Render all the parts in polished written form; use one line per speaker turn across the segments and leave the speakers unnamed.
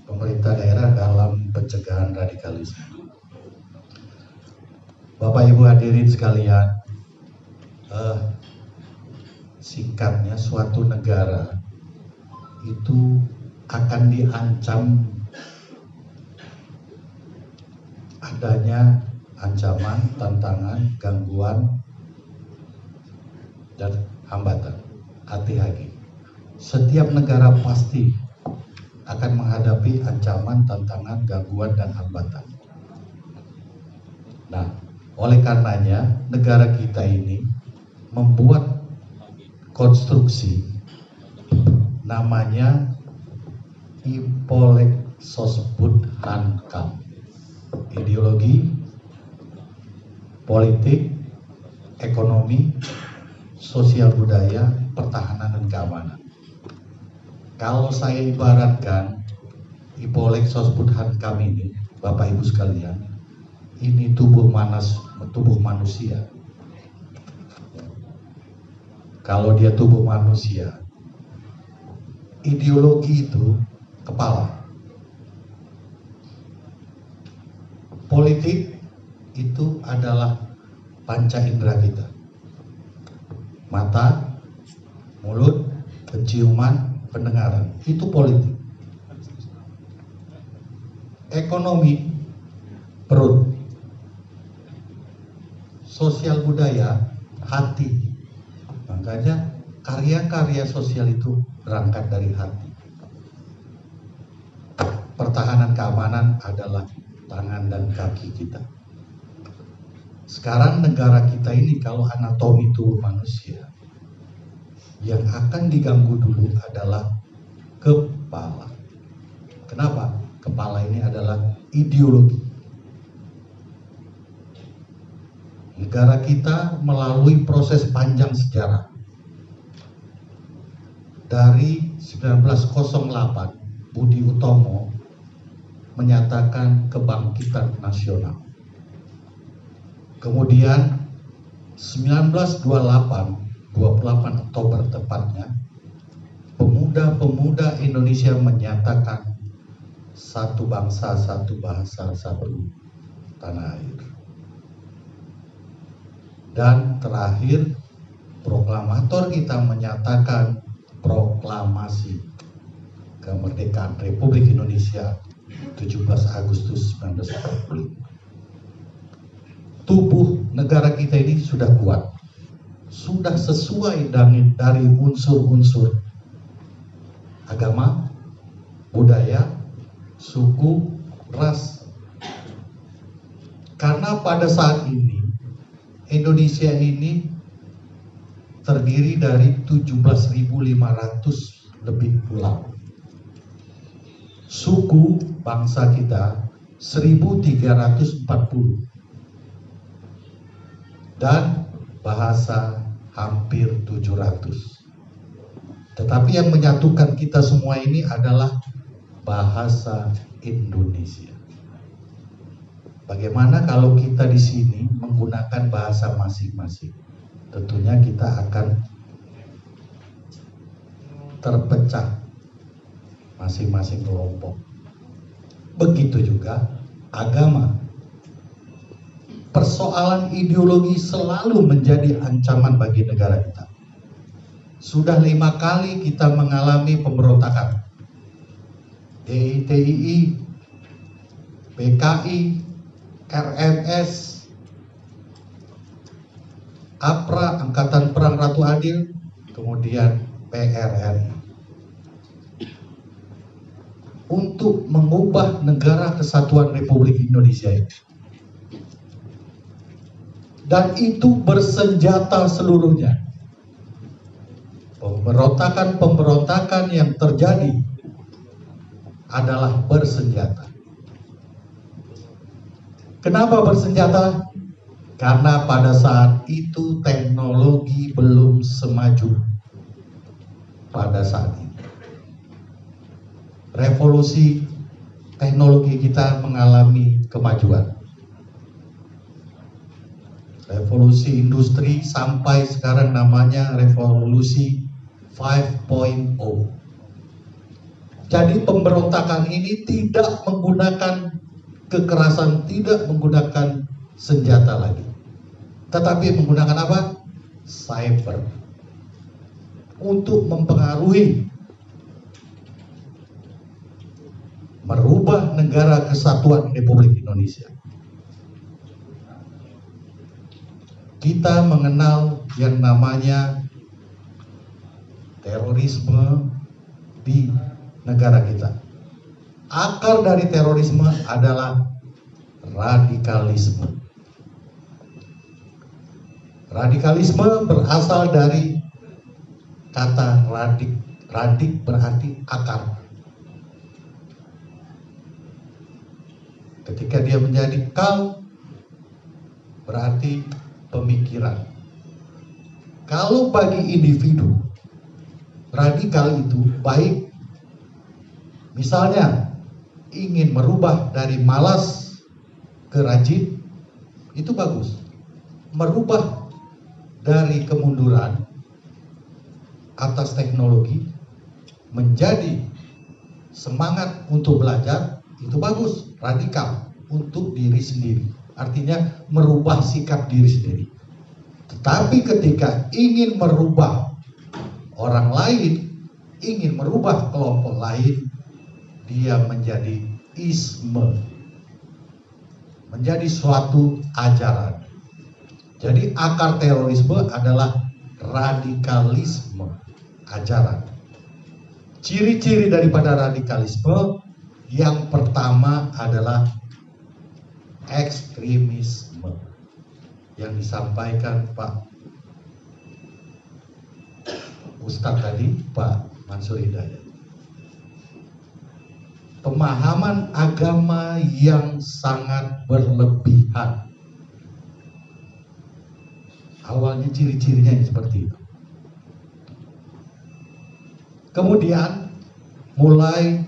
pemerintah daerah dalam pencegahan radikalisme. Bapak Ibu hadirin sekalian, singkatnya suatu negara itu akan diancam adanya ancaman, tantangan, gangguan, dan hambatan. Hati-hati. Setiap negara pasti akan menghadapi ancaman, tantangan, gangguan, dan hambatan. Nah, oleh karenanya negara kita ini membuat konstruksi namanya Ipolek Sosbud Hankam, ideologi, politik, ekonomi, sosial budaya, pertahanan dan keamanan. Kalau saya ibaratkan Ipolek Sosbud Hankam ini, Bapak Ibu sekalian, ini tubuh manusia. Kalau dia tubuh manusia, ideologi itu kepala, politik itu adalah panca indera kita, mata, mulut, penciuman, pendengaran, itu politik. Ekonomi, perut. Sosial budaya, hati. Makanya karya-karya sosial itu berangkat dari hati. Pertahanan keamanan adalah tangan dan kaki kita. Sekarang negara kita ini kalau anatomi tubuh manusia, yang akan diganggu dulu adalah kepala. Kenapa? Kepala ini adalah ideologi. Negara kita melalui proses panjang sejarah. Dari 1908, Budi Utomo menyatakan kebangkitan nasional. Kemudian 1928, 28 Oktober tepatnya, pemuda-pemuda Indonesia menyatakan satu bangsa, satu bahasa, satu tanah air. Dan terakhir, proklamator kita menyatakan proklamasi kemerdekaan Republik Indonesia 17 Agustus 1945. Tubuh negara kita ini sudah kuat, sudah sesuai dari unsur-unsur agama, budaya, suku, ras. Karena pada saat ini Indonesia ini terdiri dari 17.500 lebih pulau. Suku bangsa kita 1.340 dan bahasa hampir 700. Tetapi yang menyatukan kita semua ini adalah bahasa Indonesia. Bagaimana kalau kita di sini menggunakan bahasa masing-masing? Tentunya kita akan terpecah masing-masing kelompok. Begitu juga agama. Persoalan ideologi selalu menjadi ancaman bagi negara kita. Sudah 5 kali kita mengalami pemberontakan. DITII, PKI, RMS, APRA, Angkatan Perang Ratu Adil, kemudian PRRI. Untuk mengubah negara kesatuan Republik Indonesia ini. Dan itu bersenjata seluruhnya. Pemberontakan-pemberontakan yang terjadi adalah bersenjata. Kenapa bersenjata? Karena pada saat itu teknologi belum semaju pada saat ini. Revolusi teknologi kita mengalami kemajuan. Revolusi industri sampai sekarang namanya revolusi 5.0. Jadi pemberontakan ini tidak menggunakan kekerasan, tidak menggunakan senjata lagi, tetapi menggunakan apa? Cyber, untuk mempengaruhi, merubah negara kesatuan Republik Indonesia. Kita mengenal yang namanya terorisme di negara kita. Akar dari terorisme adalah radikalisme. Radikalisme berasal dari kata radik. Radik berarti akar. Ketika dia menjadi kal, berarti pemikiran. Kalau bagi individu, radikal itu baik, misalnya ingin merubah dari malas ke rajin, itu bagus. Merubah dari kemunduran atas teknologi menjadi semangat untuk belajar, itu bagus. Radikal untuk diri sendiri, artinya merubah sikap diri sendiri. Tetapi ketika ingin merubah orang lain, ingin merubah kelompok lain, dia menjadi isme, menjadi suatu ajaran. Jadi akar terorisme adalah radikalisme, ajaran. Ciri-ciri daripada radikalisme yang pertama adalah ekstremisme yang disampaikan Pak Ustadz tadi, Pak Mansur Hidayat. Pemahaman agama yang sangat berlebihan. Awalnya ciri-cirinya seperti itu. Kemudian mulai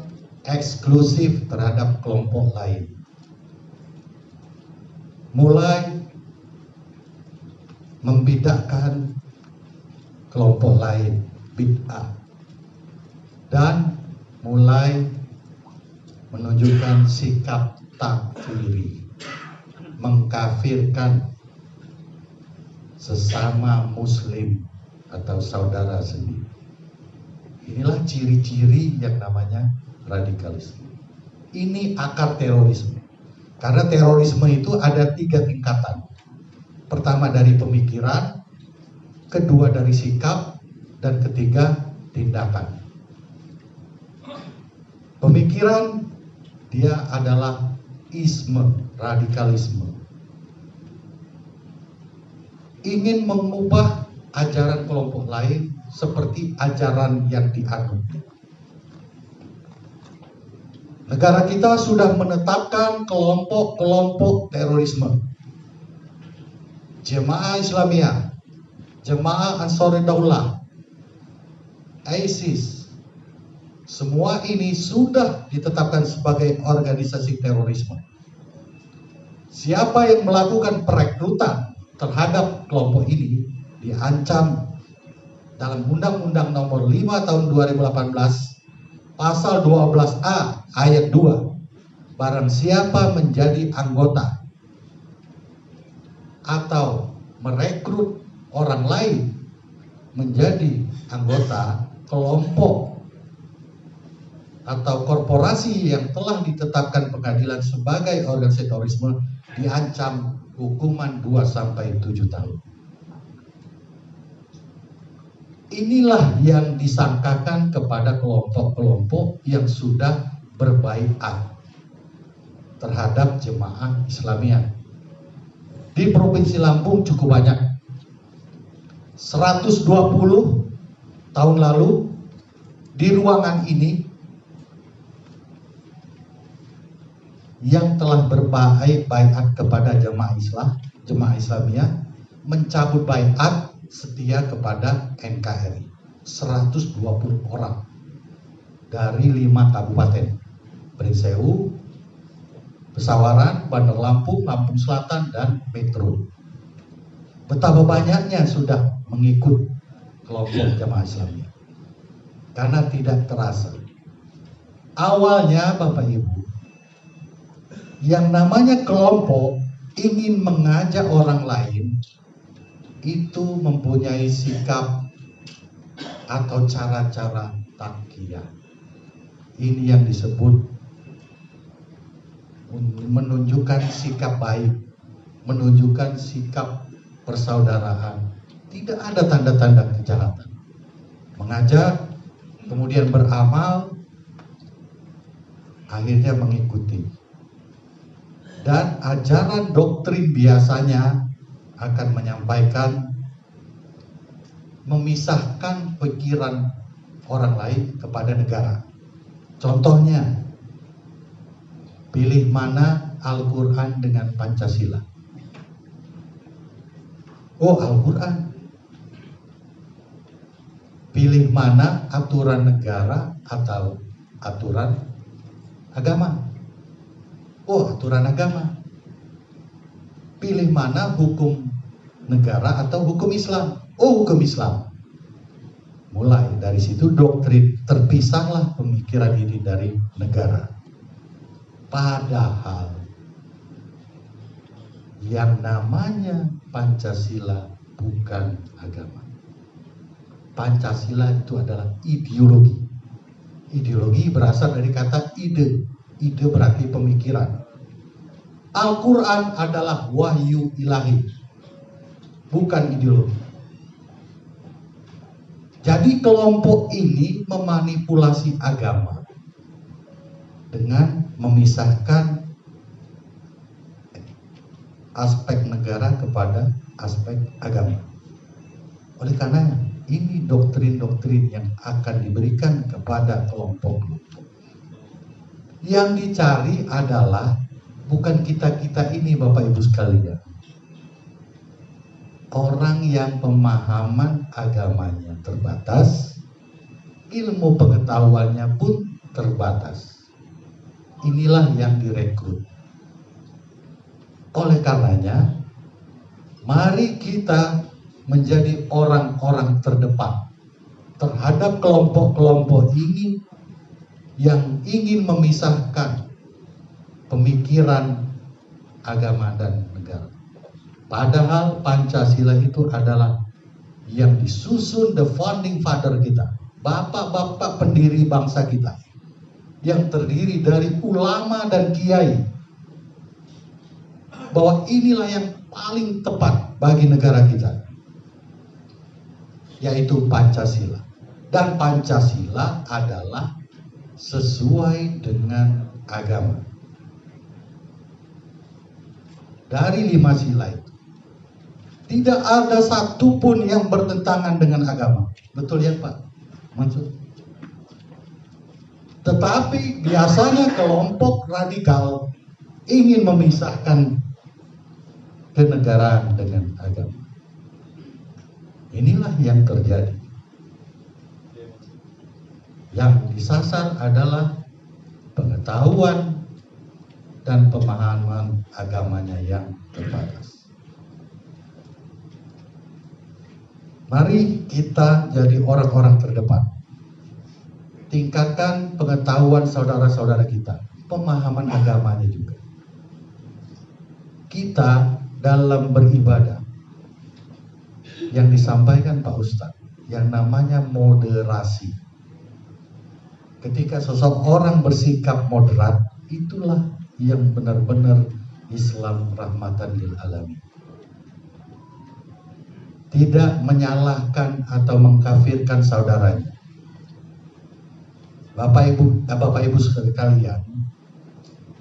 eksklusif terhadap kelompok lain. Mulai membedakan kelompok lain, bid'ah. Dan mulai menunjukkan sikap takfiri, mengkafirkan sesama muslim atau saudara sendiri. Inilah ciri-ciri yang namanya radikalisme. Ini akar terorisme. Karena terorisme itu ada 3 tingkatan. Pertama dari pemikiran, kedua dari sikap, dan ketiga tindakan. Pemikiran dia adalah isme, radikalisme. Ingin mengubah ajaran kelompok lain seperti ajaran yang dianut. Negara kita sudah menetapkan kelompok-kelompok terorisme. Jemaah Islamiyah, Jemaah Ansarud Daulah, ISIS, semua ini sudah ditetapkan sebagai organisasi terorisme. Siapa yang melakukan perekrutan terhadap kelompok ini diancam dalam Undang-Undang Nomor 5 Tahun 2018 Pasal 12A Ayat 2. Barang siapa menjadi anggota atau merekrut orang lain menjadi anggota kelompok atau korporasi yang telah ditetapkan pengadilan sebagai organisasi terorisme, diancam hukuman 2-7 tahun. Inilah yang disangkakan kepada kelompok-kelompok yang sudah berbaiat terhadap jemaah Islamiyah. Di Provinsi Lampung cukup banyak. 120 tahun lalu di ruangan ini yang telah berbaiat kepada jemaah Islamiyah mencabut baiat setia kepada NKRI. 120 orang dari 5 kabupaten, Pringsewu, Pesawaran, Bandar Lampung, Lampung Selatan, dan Metro. Betapa banyaknya sudah mengikut kelompok jemaah Islamiyah karena tidak terasa. Awalnya Bapak Ibu, yang namanya kelompok ingin mengajak orang lain itu mempunyai sikap atau cara-cara takiah. Ini yang disebut menunjukkan sikap baik, menunjukkan sikap persaudaraan. Tidak ada tanda-tanda kejahatan. Mengajak, kemudian beramal, akhirnya mengikuti. Dan ajaran doktrin biasanya akan menyampaikan, memisahkan pikiran orang lain kepada negara. Contohnya, pilih mana Al-Quran dengan Pancasila. Oh, Al-Quran. Pilih mana aturan negara atau aturan agama. Oh, aturan agama. Pilih mana hukum negara atau hukum Islam. Oh, hukum Islam. Mulai dari situ doktrin, terpisahlah pemikiran ini dari negara. Padahal yang namanya Pancasila bukan agama. Pancasila itu adalah ideologi. Ideologi berasal dari kata ide. Ide berarti pemikiran. Al-Quran adalah wahyu ilahi, bukan ideologi. Jadi kelompok ini memanipulasi agama dengan memisahkan aspek negara kepada aspek agama. Oleh karenanya, ini doktrin-doktrin yang akan diberikan kepada kelompok-kelompok. Yang dicari adalah bukan kita-kita ini, Bapak Ibu sekalian. Orang yang pemahaman agamanya terbatas, ilmu pengetahuannya pun terbatas. Inilah yang direkrut. Oleh karenanya, mari kita menjadi orang-orang terdepan terhadap kelompok-kelompok ini yang ingin memisahkan pemikiran agama dan negara. Padahal Pancasila itu adalah yang disusun the founding father kita, bapak-bapak pendiri bangsa kita, yang terdiri dari ulama dan kiai, bahwa inilah yang paling tepat bagi negara kita, yaitu Pancasila. Dan Pancasila adalah sesuai dengan agama. Dari 5 sila itu, tidak ada satupun yang bertentangan dengan agama. Betul ya Pak Mansur? Tetapi biasanya kelompok radikal ingin memisahkan kenegaraan dengan agama. Inilah yang terjadi. Yang disasar adalah pengetahuan dan pemahaman agamanya yang terbatas. Mari kita jadi orang-orang terdepan. Tingkatkan pengetahuan saudara-saudara kita, pemahaman agamanya juga. Kita dalam beribadah, yang disampaikan Pak Ustadz, yang namanya moderasi. Ketika seseorang bersikap moderat, itulah yang benar-benar Islam rahmatan lil alamin. Tidak menyalahkan atau mengkafirkan saudaranya. Bapak Ibu sekalian,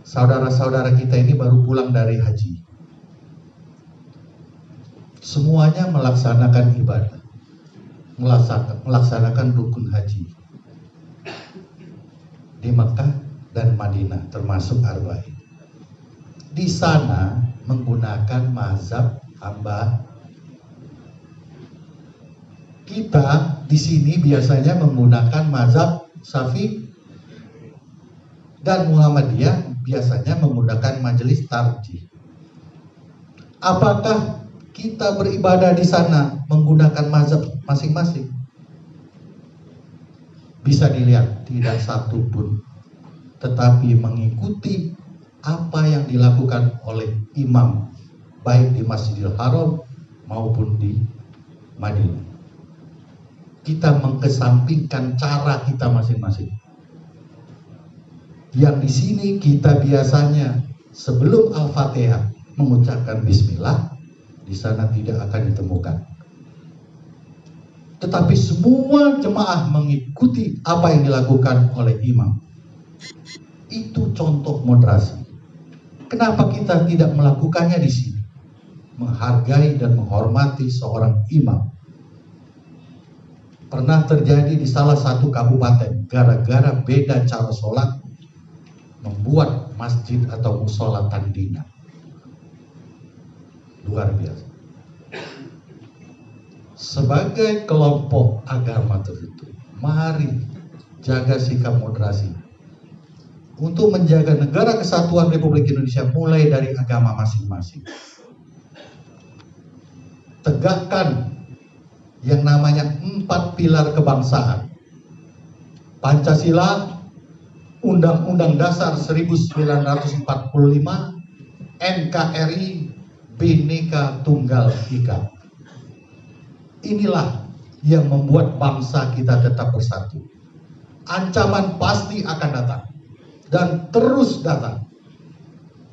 saudara-saudara kita ini baru pulang dari haji. Semuanya melaksanakan ibadah, melaksanakan rukun haji di Mekah dan Madinah, termasuk Arba'in. Di sana menggunakan mazhab Hambali. Kita di sini biasanya menggunakan mazhab Syafi'i, dan Muhammadiyah biasanya menggunakan majelis tarjih. Apakah kita beribadah di sana menggunakan mazhab masing-masing? Bisa dilihat, tidak satu pun tetapi mengikuti apa yang dilakukan oleh imam, baik di Masjidil Haram maupun di Madinah. Kita mengesampingkan cara kita masing-masing. Yang di sini kita biasanya sebelum Al-Fatihah mengucapkan Bismillah, di sana tidak akan ditemukan. Tetapi semua jemaah mengikuti apa yang dilakukan oleh imam. Itu contoh moderasi. Kenapa kita tidak melakukannya di sini? Menghargai dan menghormati seorang imam. Pernah terjadi di salah satu kabupaten, gara-gara beda cara sholat, membuat masjid atau musola tandingan. Luar biasa. Sebagai kelompok agama tertentu, mari jaga sikap moderasi untuk menjaga negara kesatuan Republik Indonesia mulai dari agama masing-masing. Tegakkan yang namanya 4 pilar kebangsaan. Pancasila, Undang-Undang Dasar 1945, NKRI, Bhinneka Tunggal Ika. Inilah yang membuat bangsa kita tetap bersatu. Ancaman pasti akan datang dan terus datang.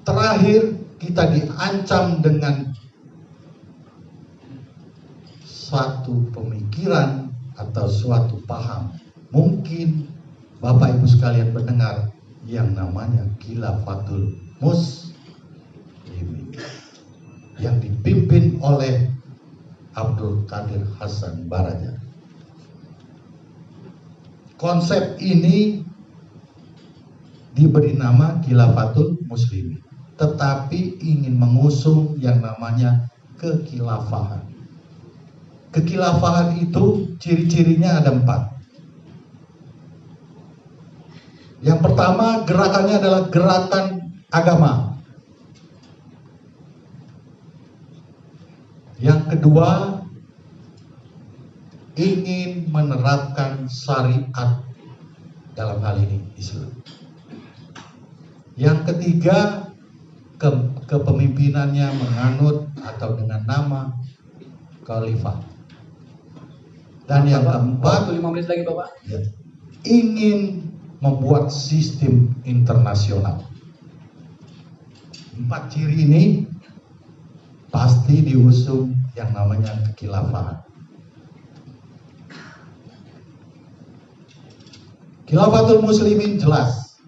Terakhir kita diancam dengan suatu pemikiran atau suatu paham. Mungkin Bapak Ibu sekalian mendengar yang namanya Khilafatul Muslimin yang dipimpin oleh Abdul Qadir Hasan Baraja. Konsep ini diberi nama Khilafatul Muslimin, tetapi ingin mengusung yang namanya kekhilafahan. Kekhilafahan itu ciri-cirinya ada 4. Yang pertama, gerakannya adalah gerakan agama. Yang kedua, ingin menerapkan syariat, dalam hal ini Islam. Yang ketiga, kepemimpinannya menganut atau dengan nama khalifah. Dan yang keempat,
5 menit lagi Bapak.
Ya, ingin membuat sistem internasional. 4 ciri ini pasti diusung yang namanya kekhilafahan. Khilafatul Muslimin jelas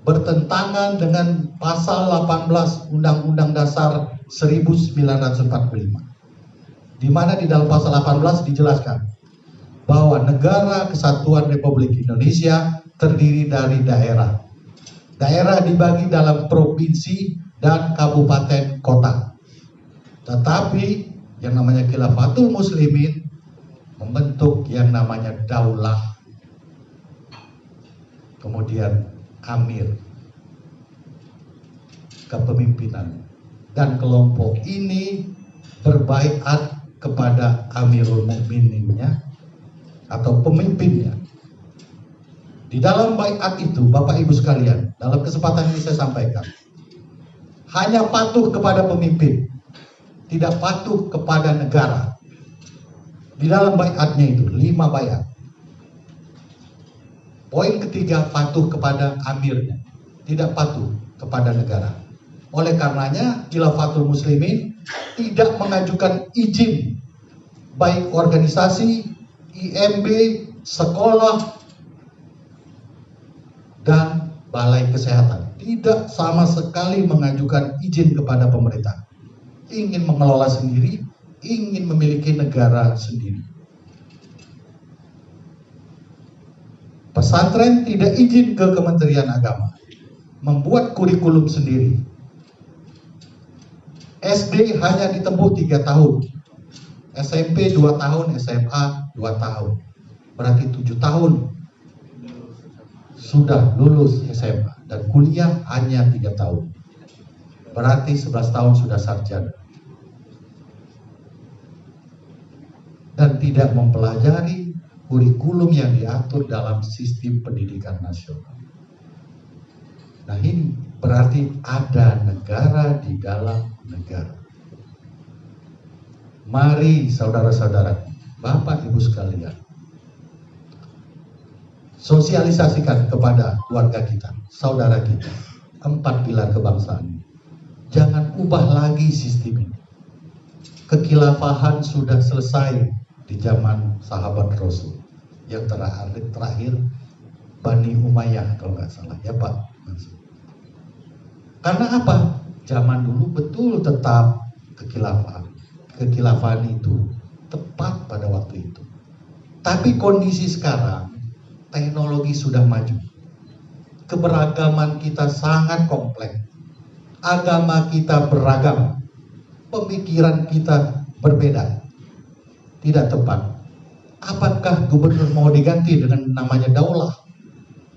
bertentangan dengan pasal 18 Undang-Undang Dasar 1945, di mana di dalam pasal 18 dijelaskan bahwa negara kesatuan Republik Indonesia terdiri dari daerah. Daerah dibagi dalam provinsi dan kabupaten kota. Tetapi yang namanya Khilafatul Muslimin membentuk yang namanya daulah, kemudian amir, kepemimpinan, dan kelompok ini berbaiat kepada Amirul Mukmininnya atau pemimpinnya. Di dalam baiat itu, Bapak Ibu sekalian, dalam kesempatan ini saya sampaikan, hanya patuh kepada pemimpin, tidak patuh kepada negara. Di dalam baiatnya itu 5 baiat. Poin ketiga, patuh kepada amirnya, tidak patuh kepada negara. Oleh karenanya, Khilafatul Muslimin tidak mengajukan izin baik organisasi, IMB, sekolah, dan balai kesehatan. Tidak sama sekali mengajukan izin kepada pemerintah. Ingin mengelola sendiri, ingin memiliki negara sendiri. Pesantren tidak izin ke Kementerian Agama, membuat kurikulum sendiri. SD hanya ditempuh 3 tahun, SMP 2 tahun, SMA 2 tahun. Berarti 7 tahun sudah lulus SMA, dan kuliah hanya 3 tahun. Berarti 11 tahun sudah sarjana. Dan tidak mempelajari kurikulum yang diatur dalam sistem pendidikan nasional. Nah ini berarti ada negara di dalam negara. Mari saudara-saudara, Bapak Ibu sekalian, sosialisasikan kepada keluarga kita, saudara kita, 4 pilar kebangsaan. Jangan ubah lagi sistem ini. Kekilafahan sudah selesai di zaman sahabat Rasul. Yang terakhir Bani Umayyah kalau nggak salah, ya Pak. Karena apa? Zaman dulu betul tetap kekilafahan itu tepat pada waktu itu. Tapi kondisi sekarang, teknologi sudah maju. Keberagaman kita sangat kompleks. Agama kita beragam. Pemikiran kita berbeda. Tidak tepat. Apakah gubernur mau diganti dengan namanya daulah?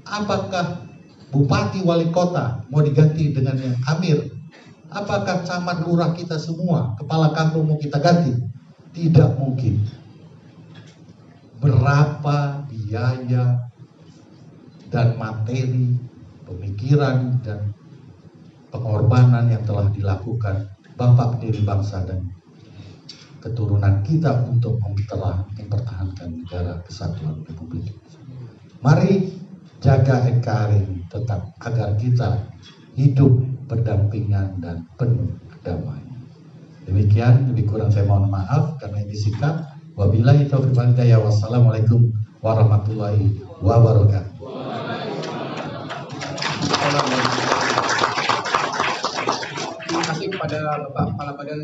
Apakah bupati wali kota mau diganti dengan yang amir? Apakah camat lurah kita semua, kepala kampung mau kita ganti? Tidak mungkin. Berapa biaya dan materi, pemikiran dan pengorbanan yang telah dilakukan Bapak pendiri bangsa dan keturunan kita untuk telah mempertahankan negara kesatuan Republik. Mari jaga NKRI tetap agar kita hidup berdampingan dan penuh kedamaian. Demikian, lebih kurang saya mohon maaf karena ini singkat. Wabillahi taufiq wal hidayah. Wassalamualaikum warahmatullahi wabarakatuh.
Terima kasih kepada Bapak Kepala Badan